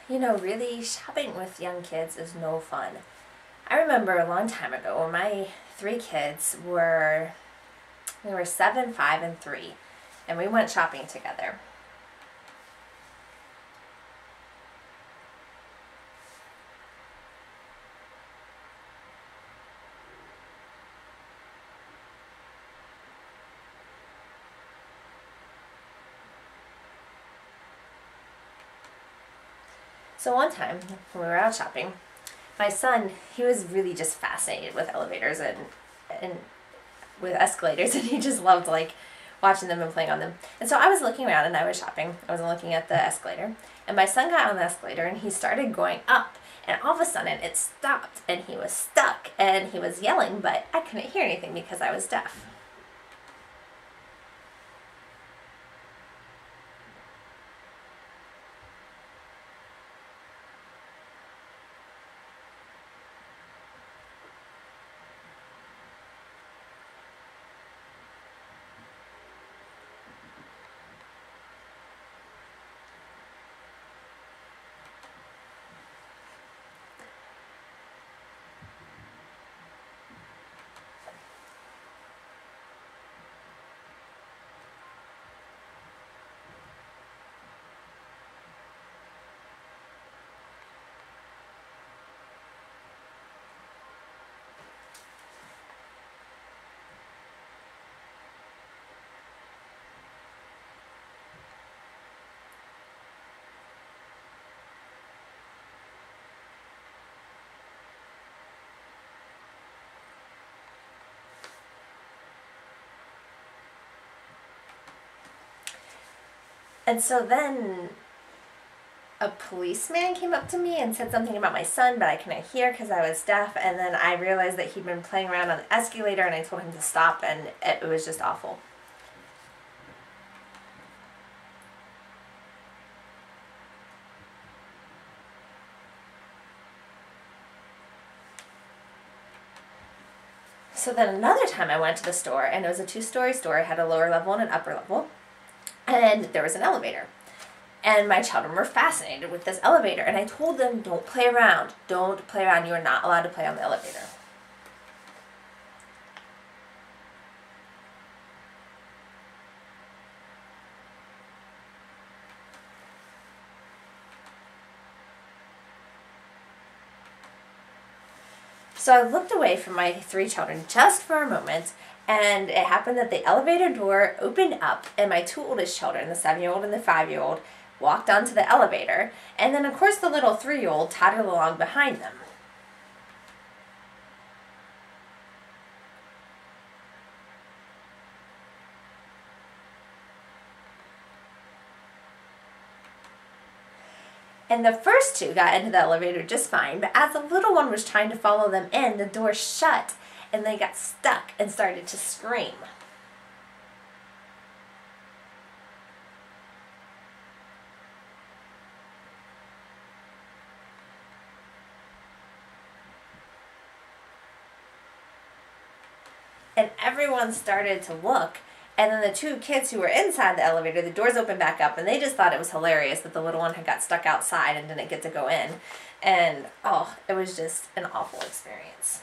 You know, really, shopping with young kids is no fun. I remember a long time ago when my three kids they were 7, 5, and 3, and we went shopping together. So one time when we were out shopping, my son, he was really just fascinated with elevators and with escalators, and he just loved like watching them and playing on them. And so I was looking around and I was shopping. I was looking at the escalator, and my son got on the escalator and he started going up, and all of a sudden it stopped and he was stuck and he was yelling, but I couldn't hear anything because I was deaf. And so then a policeman came up to me and said something about my son, but I couldn't hear because I was deaf. And then I realized that he'd been playing around on the escalator, and I told him to stop, and it was just awful. So then another time I went to the store, and it was a 2-story store. It had a lower level and an upper level, and there was an elevator. And my children were fascinated with this elevator, and I told them, don't play around. Don't play around. You are not allowed to play on the elevator. So I looked away from my 3 children just for a moment, and it happened that the elevator door opened up, and my 2 oldest children, the 7-year-old and the 5-year-old, walked onto the elevator, and then of course the little 3-year-old toddled along behind them. And the first 2 got into the elevator just fine, but as the little one was trying to follow them in, the door shut, and they got stuck and started to scream. And everyone started to look, and then the 2 kids who were inside the elevator, the doors opened back up, and they just thought it was hilarious that the little one had got stuck outside and didn't get to go in. And, oh, it was just an awful experience.